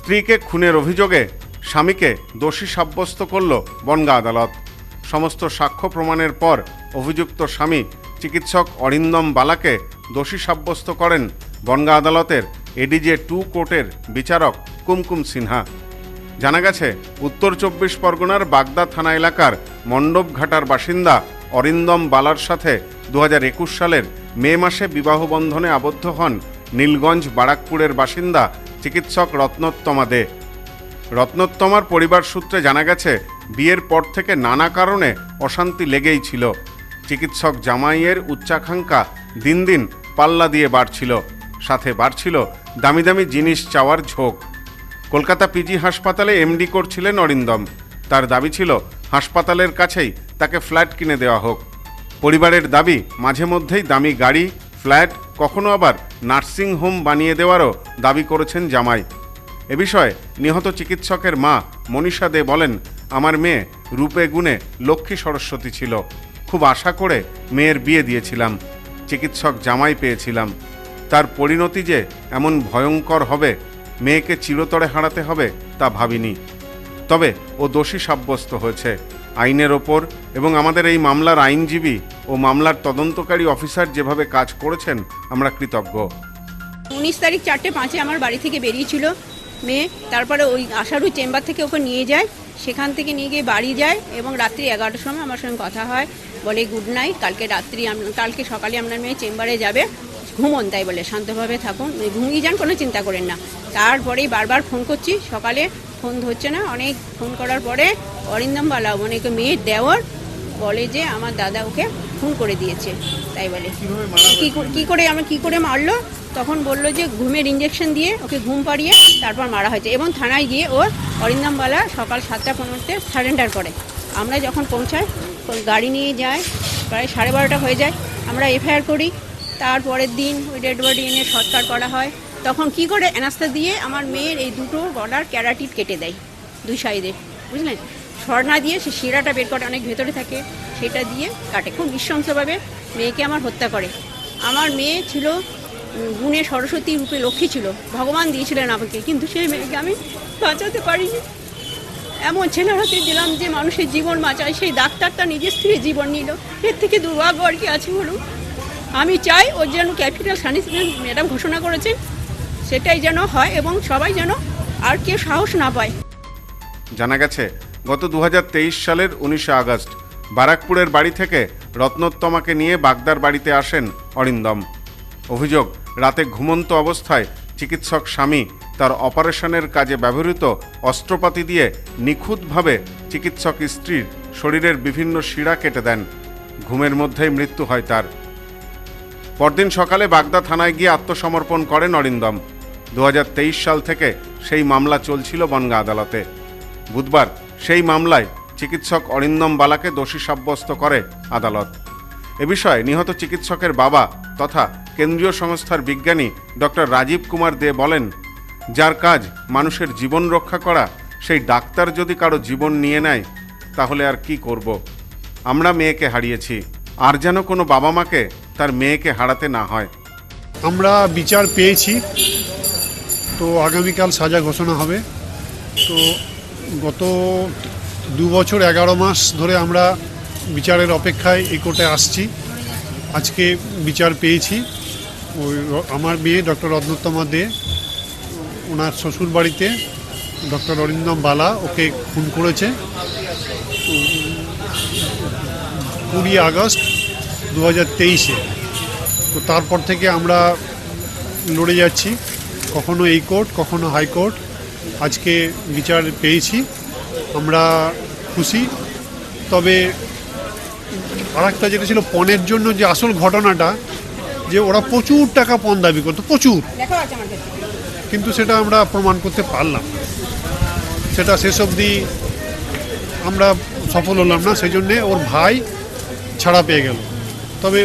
স্ত্রীকে খুনের অভিযোগে স্বামীকে দোষী সাব্যস্ত করল বনগাঁ আদালত। সমস্ত সাক্ষ্য প্রমাণের পর অভিযুক্ত স্বামী চিকিৎসক অরিন্দম বালাকে দোষী সাব্যস্ত করেন বনগাঁ আদালতের এডিজে 2 কোর্টের বিচারক কুমকুম সিনহা। জানা গেছে, উত্তর 24 পরগনার বাগদা থানা এলাকার মণ্ডপঘাটার বাসিন্দা অরিন্দম বালার সাথে 2021 সালের মে মাসে বিবাহ বন্ধনে আবদ্ধ হন নীলগঞ্জ বারাকপুরের বাসিন্দা চিকিৎসক রত্নোত্তমা দে। রত্নোত্তমার পরিবার সূত্রে জানা গেছে, বিয়ের পর থেকে নানা কারণে অশান্তি লেগেই ছিল। চিকিৎসক জামাইয়ের উচ্চাকাঙ্ক্ষা দিন দিন পাল্লা দিয়ে বাড়ছিল, সাথে বাড়ছিল দামি দামি জিনিস চাওয়ার ঝোঁক। কলকাতা পিজি হাসপাতালে এমডি করছিলেন অরিন্দম। তার দাবি ছিল হাসপাতালের কাছেই তাকে ফ্ল্যাট কিনে দেওয়া হোক। পরিবারের দাবি, মাঝে মধ্যেই দামি গাড়ি, ফ্ল্যাট, কখনো আবার নার্সিং হোম বানিয়ে দেওয়ারও দাবি করেছেন জামাই। এ বিষয়ে নিহত চিকিৎসকের মা মনীষা দে বলেন, আমার মেয়ে রূপে গুণে লক্ষ্মী সরস্বতী ছিল। খুব আশা করে মেয়ের বিয়ে দিয়েছিলাম, চিকিৎসক জামাই পেয়েছিলাম। তার পরিণতি যে এমন ভয়ঙ্কর হবে, মেয়েকে চিরতরে হারাতে হবে তা ভাবিনি। তবে ও দোষী সাব্যস্ত হয়েছে। আইনের ওপর এবং আমাদের এই মামলার আইনজীবী ও মামলার তদন্তকারী অফিসার যেভাবে কাজ করেছেন, আমরা কৃতজ্ঞ। 19 তারিখ 4:05 আমার বাড়ি থেকে বেরিয়েছিল মেয়ে। তারপরে ওই আশারু চেম্বার থেকে ওকে নিয়ে যায়, সেখান থেকে নিয়ে গিয়ে বাড়ি যায় এবং রাত্রি 11টার সময় আমার সঙ্গে কথা হয়। বলে গুড নাইট, কালকে সকালে আপনার মেয়ে চেম্বারে যাবে, ঘুমন, তাই বলে শান্তভাবে থাকুন, ঘুমিয়ে যান, কোনো চিন্তা করেন না। তারপরেই বারবার ফোন করছি, সকালে ফোন ধরছে না। অনেক ফোন করার পরে অরিন্দম বালা, মানে মেয়ের দেওয়ার, বলে যে আমার দাদা ওকে খুন করে দিয়েছে, তাই বলে। কি করে মারলো, তখন বললো যে ঘুমের ইঞ্জেকশন দিয়ে ওকে ঘুম পাড়িয়ে তারপর মারা হয়েছে। এবং থানায় গিয়ে ও অরিন্দম বালা সকাল 7:15 সারেন্ডার করে। আমরা যখন পৌঁছাই, গাড়ি নিয়ে যায়, প্রায় 12:30 হয়ে যায়। আমরা এফআইআর করি। তারপরের দিন ওই ডেড বডি এনে সৎকার করা হয়। তখন কি করে অ্যানাস্তা দিয়ে আমার মেয়ের এই দুটো গলার ক্যারাটিড কেটে দেয়, 2 সাইডে, বুঝলেন। সরনা দিয়ে সে শিরাটা বের করে, অনেক ভেতরে থাকে, সেটা দিয়ে কাটে। খুব নৃশংসভাবে মেয়েকে আমার হত্যা করে। আমার মেয়ে ছিল গুণে সরস্বতী, রূপে লক্ষ্মী ছিল, ভগবান দিয়েছিলেন আমাকে, কিন্তু সেই মেয়েকে আমি বাঁচাতে পারিনি। এমন ছেলের হাতে দিলাম যে মানুষের জীবন বাঁচায়, সেই ডাক্তারটা নিজের স্ত্রীর জীবন নিল। এর থেকে দুর্ভাগ্য আর কি আছে বলুন। আমি চাই ওর যেন ক্যাপিটাল সানিটেশন ম্যাডাম ঘোষণা করেছেন, সেটাই যেন হয় এবং সবাই যেন আর কেউ সাহস না পায়। জানা গেছে, গত 2023 সালের 19 আগস্ট বারাকপুরের বাড়ি থেকে রত্নোত্তমাকে নিয়ে বাগদার বাড়িতে আসেন অরিন্দম। অভিযোগ, রাতে ঘুমন্ত অবস্থায় চিকিৎসক স্বামী তার অপারেশনের কাজে ব্যবহৃত অস্ত্রপাতি দিয়ে নিখুঁতভাবে চিকিৎসক স্ত্রীর শরীরের বিভিন্ন শিরা কেটে দেন। ঘুমের মধ্যেই মৃত্যু হয় তার। পরদিন সকালে বাগদা থানায় গিয়ে আত্মসমর্পণ করেন অরিন্দম। 2023 সাল থেকে সেই মামলা চলছিল বনগাঁ আদালতে। বুধবার সেই মামলায় চিকিৎসক অরিন্দম বালাকে দোষী সাব্যস্ত করে আদালত। এ বিষয়ে নিহত চিকিৎসকের বাবা তথা কেন্দ্রীয় সংস্থার বিজ্ঞানী ডক্টর রাজীব কুমার দে বলেন, যার কাজ মানুষের জীবন রক্ষা করা, সেই ডাক্তার যদি কারো জীবন নিয়ে নেয়, তাহলে আর কি করব? আমরা মেয়েকে হারিয়েছি, আর যেন কোনো বাবা মাকে তার মেয়েকে হারাতে না হয়। আমরা বিচার পেয়েছি, তো আগামীকাল সাজা ঘোষণা হবে। তো গত 2 বছর 11 মাস ধরে আমরা বিচারের অপেক্ষায় এই কোর্টে আসছি। আজকে বিচার পেয়েছি। ওই আমার মেয়ে ডক্টর রত্নোত্তমা দে, ওনার শ্বশুর বাড়িতে ডক্টর অরিন্দম বালা ওকে খুন করেছে 20 আগস্ট 2023-এ। তো তারপর থেকে আমরা লড়ে যাচ্ছি, কখনো এই কোর্ট, কখনো হাইকোর্ট। আজকে বিচার পেয়েছি, আমরা খুশি। তবে আর একটা যেটা ছিল পণের জন্য, যে আসল ঘটনাটা, যে ওরা প্রচুর টাকা পণ দাবি করতো, প্রচুর, কিন্তু সেটা আমরা প্রমাণ করতে পারলাম না। সেটা শেষ অবধি আমরা সফল হলাম না, সেই জন্যে ওর ভাই ছাড়া পেয়ে গেল। তবে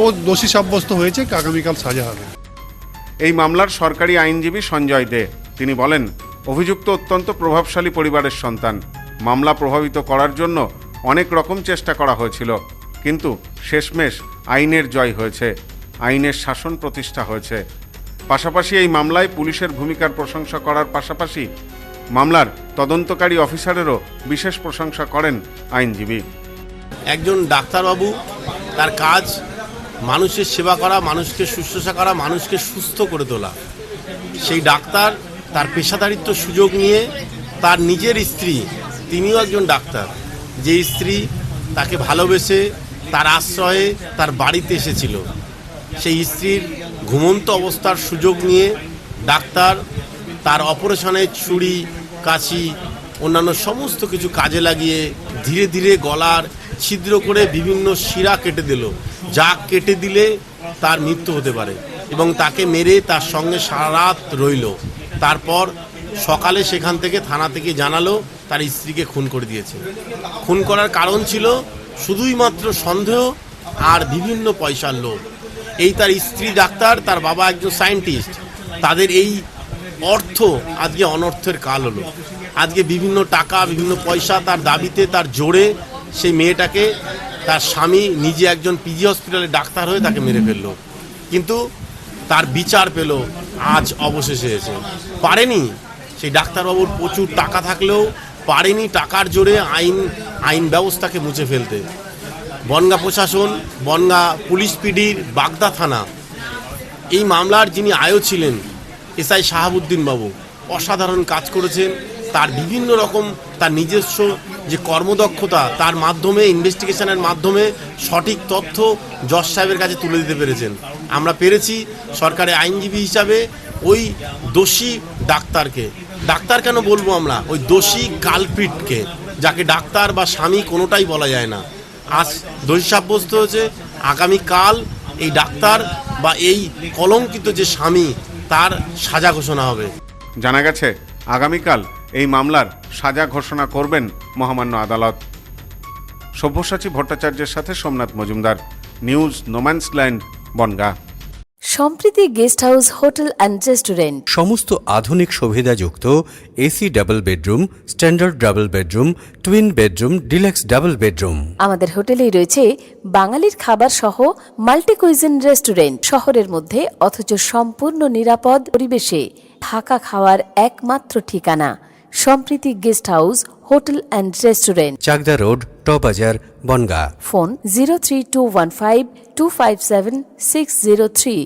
ও দোষী সাব্যস্ত হয়েছে, আগামীকাল সাজা হবে। এই মামলার সরকারি আইনজীবী সঞ্জয় দে তিনি বলেন, অভিযুক্ত অত্যন্ত প্রভাবশালী পরিবারের সন্তান। মামলা প্রভাবিত করার জন্য অনেক রকম চেষ্টা করা হয়েছিল, কিন্তু শেষমেশ আইনের জয় হয়েছে, আইনের শাসন প্রতিষ্ঠা হয়েছে। পাশাপাশি এই মামলায় পুলিশের ভূমিকার প্রশংসা করার পাশাপাশি মামলার তদন্তকারী অফিসারেরও বিশেষ প্রশংসা করেন আইনজীবী। একজন ডাক্তারবাবু, তার কাজ মানুষের সেবা করা, মানুষকে শুশ্রূষা করা, মানুষকে সুস্থ করে তোলা। সেই ডাক্তার তার পেশাদারিত্ব সুযোগ নিয়ে তার নিজের স্ত্রী, তিনিও একজন ডাক্তার, যে স্ত্রী তাকে ভালোবেসে তার আশ্রয়ে তার বাড়িতে এসেছিল, সেই স্ত্রীর ঘুমন্ত অবস্থার সুযোগ নিয়ে ডাক্তার তার অপারেশনের ছুরি, কাঁচি, অন্যান্য সমস্ত কিছু কাজে লাগিয়ে ধীরে ধীরে গলার ছিদ্র করে বিভিন্ন শিরা কেটে দিল, যা কেটে দিলে তার মৃত্যু হতে পারে, এবং তাকে মেরে তার সঙ্গে সারা রাত রইল। তারপর সকালে সেখান থেকে থানা থেকে জানালো তার স্ত্রীকে খুন করে দিয়েছে। খুন করার কারণ ছিল শুধুই মাত্র সন্দেহ আর বিভিন্ন পয়সার লোভ। এই তার স্ত্রী ডাক্তার, তার বাবা একজন সায়েন্টিস্ট, তাদের এই অর্থ আজকে অনর্থের কাল হলো। আজকে বিভিন্ন টাকা, বিভিন্ন পয়সা তার দাবিতে, তার জোরে সেই মেয়েটাকে, তার স্বামী নিজে একজন পিজি হসপিটালে ডাক্তার হয়ে তাকে মেরে ফেললো। কিন্তু তার বিচার পেল আজ অবশেষে এসে। পারেনি, সেই ডাক্তারবাবুর প্রচুর টাকা থাকলেও পারেনি টাকার জোরে আইন ব্যবস্থাকে মুছে ফেলতে। বনগাঁ প্রশাসন, বনগাঁ পুলিশ পিডির বাগদা থানা, এই মামলার যিনি আয়ো ছিলেন এসআই শাহাবুদ্দিন বাবু, অসাধারণ কাজ করেছেন। তার বিভিন্ন রকম তার নিজস্ব যে কর্মদক্ষতা, তার মাধ্যমে, ইনভেস্টিগেশনের মাধ্যমে সঠিক তথ্য জজ সাহেবের কাছে তুলে দিতে পেরেছেন। আমরা পেরেছি সরকারি আইনজীবী হিসাবে ওই দোষী ডাক্তারকে, ডাক্তার কেন বলবো আমরা, ওই দোষী কালপ্রিটকে, যাকে ডাক্তার বা স্বামী কোনোটাই বলা যায় না, আজ দোষী সাব্যস্ত হয়েছে। আগামীকাল এই ডাক্তার বা এই কলঙ্কিত যে স্বামী, তার সাজা ঘোষণা হবে। জানা গেছে আগামীকাল এই মামলার সাজা ঘোষণা করবেন মহামান্য আদালত। সব্যসাচী ভট্টাচার্যের সাথে Somnath Majumdar, news no man's land, Bongaon. Sampriti guest house hotel and restaurant, সমস্ত আধুনিক সুবিধাযুক্ত AC double bedroom, standard double bedroom, twin bedroom, deluxe double bedroom. আমাদের হোটেলেই রয়েছে বাঙালির খাবার সহ মাল্টি কুইজিন রেস্টুরেন্ট। শহরের মধ্যে অথচ সম্পূর্ণ নিরাপদ পরিবেশে থাকা খাওয়ার একমাত্র ঠিকানা Sampriti guest house hotel and restaurant, Chakdah road, টবাজার, বনগাঁ। ফোন 03215257603।